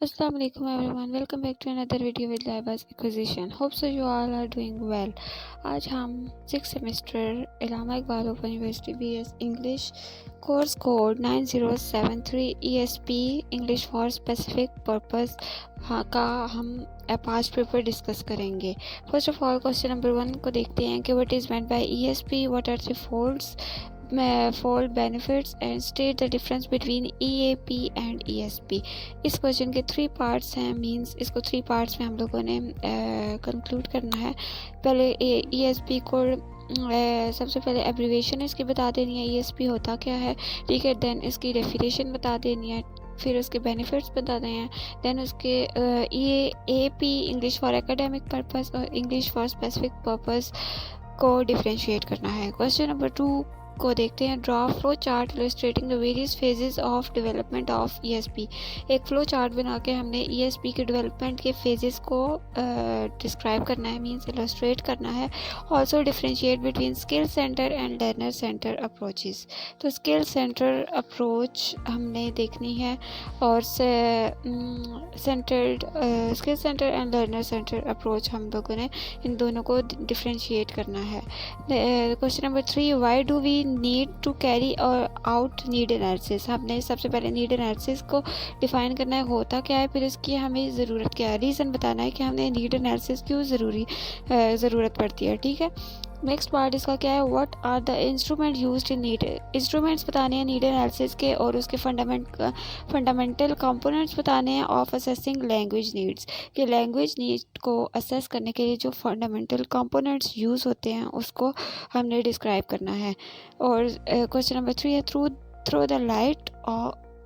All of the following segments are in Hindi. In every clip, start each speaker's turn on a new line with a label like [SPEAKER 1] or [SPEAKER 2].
[SPEAKER 1] Assalamu alaikum everyone, welcome back to another video with Laibas Acquisition. Hope so you all are doing well. आज हम 6th semester Allama Iqbal open university BS English course code 9073 ESP English for specific purpose का हम पास्ट पेपर डिस्कस करेंगे। First of all question number 1 को देखते हैं कि what is meant by ESP, what are the fold benefits and state the difference between EAP and ESP। इस क्वेश्चन के 3 पार्ट्स हैं, मींस इसको 3 पार्ट्स में हम लोगों ने कंक्लूड करना है। पहले ESP को सबसे पहले एब्रीवेशन इसकी बता देनी है, ESP होता क्या है, ठीक है। देन इसकी डेफिनेशन बता देनी है, फिर उसके बेनिफिट्स बताने हैं। देन उसके EAP English for academic purpose और इंग्लिश फॉर स्पेसिफिक पर्पस को डिफ्रेंशिएट करना है। क्वेश्चन नंबर 2 को देखते हैं। Draw flow chart illustrating the various phases of development of ESP। एक फ्लो चार्ट बना के हमने ESP के डेवलपमेंट के फेजेस को डिस्क्राइब करना है, मींस इलस्ट्रेट करना है। Also differentiate between skill centre and learner centre approaches. तो स्किल सेंटर अप्रोच हमने देखनी है और skill centre and learner centre approach हम लोगों ने इन दोनों को डिफ्रेंशिएट करना है। Question number 3, why do we need to carry out need analysis. हमने सबसे पहले नीड एनालिसिस को डिफाइन करना है, होता क्या है, फिर इसकी हमें ज़रूरत क्या है, रीज़न बताना है कि हमें नीड एनालिसिस क्यों ज़रूरत पड़ती है, ठीक है। नेक्स्ट पार्ट इसका क्या है, what are the instrument used in need. Instruments बताने हैं नीड एनालिसिस के और उसके फंडामेंटल कंपोनेंट्स बताने हैं ऑफ असेसिंग लैंग्वेज नीड्स, कि लैंग्वेज नीड को असेस करने के लिए जो फंडामेंटल कंपोनेंट्स यूज़ होते हैं उसको हमने डिस्क्राइब करना है। और क्वेश्चन नंबर 3 है, throw the light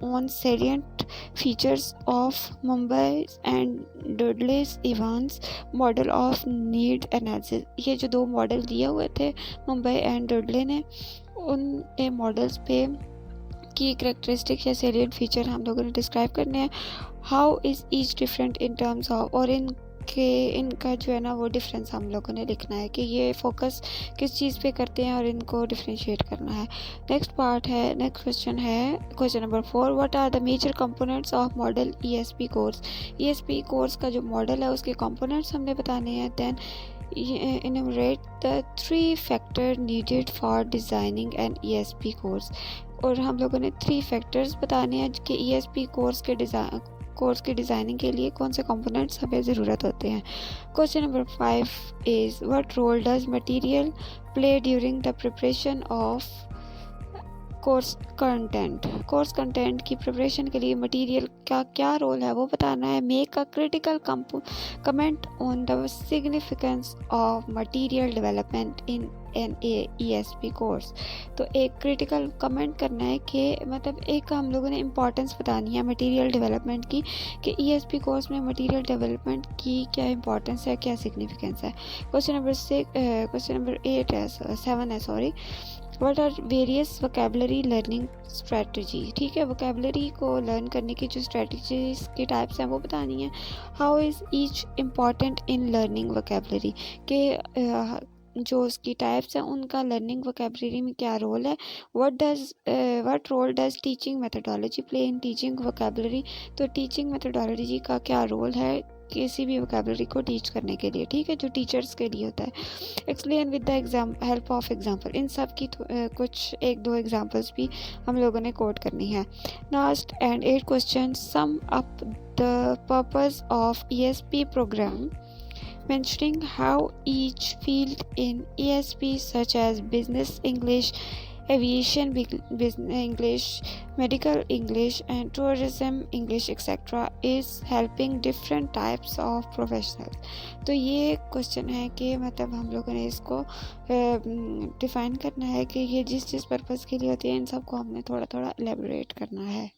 [SPEAKER 1] on salient features of Mumbai and Dudley's Evans model of need analysis। ये जो 2 मॉडल दिए हुए थे मुंबई एंड डुडले ने, उन मॉडल्स पे की करेक्टरिस्टिक या सेलियंट फीचर हम लोगों ने डिस्क्राइब करने हैं। How is each different in terms of, और इनका जो है ना वो डिफरेंस हम लोगों ने लिखना है कि ये फोकस किस चीज़ पे करते हैं और इनको डिफरेंशिएट करना है। नेक्स्ट क्वेश्चन है question number 4, what are the major components of model ESP course. ESP course का जो मॉडल है उसके कंपोनेंट्स हमने बताने हैं। Then enumerate the 3 factors needed for designing an ESP course, और हम लोगों ने 3 फैक्टर्स बताने हैं कि ESP कोर्स के डिज़ाइनिंग के लिए कौन से कंपोनेंट्स हमें ज़रूरत होते हैं। Question number 5 is what role does material play during the preparation of course content की प्रिपरेशन के लिए मटेरियल का क्या रोल है वो बताना है। Make a critical comment on the significance of material development in an ESP course. तो एक क्रिटिकल कमेंट करना है कि मतलब एक हम लोगों ने इम्पोर्टेंस बतानी है मटेरियल डेवलपमेंट की, कि ESP कोर्स में मटेरियल डेवलपमेंट की क्या इम्पोर्टेंस है, क्या सिग्निफिकेंस है। क्वेश्चन नंबर 7 है, sorry. What are various vocabulary learning strategy, ठीक है। वोकेबलरी को लर्न करने की जो स्ट्रेटजीज के टाइप्स हैं वो बतानी है। How is each important in learning vocabulary, के जो उसकी टाइप्स हैं उनका लर्निंग वोकेबलरी में क्या रोल है। What role does teaching methodology play in teaching vocabulary. तो टीचिंग मेथडोलॉजी का क्या रोल है किसी भी वोकेबलरी को टीच करने के लिए, ठीक है, जो टीचर्स के लिए होता है। Explain with the help of example. इन सब की कुछ 1-2 एग्जाम्पल्स भी हम लोगों ने कोट करनी है। Last and 8 question, sum up the purpose of ESP programme, mentioning how each field in ESP such as business English, aviation business English, medical English and tourism English etc. is helping different types of professionals। तो ये क्वेश्चन है कि मतलब हम लोगों ने इसको डिफ़ाइन करना है कि ये जिस पर्पज़ के लिए होती है इन सबको हमने थोड़ा थोड़ा एलेबोरेट करना है।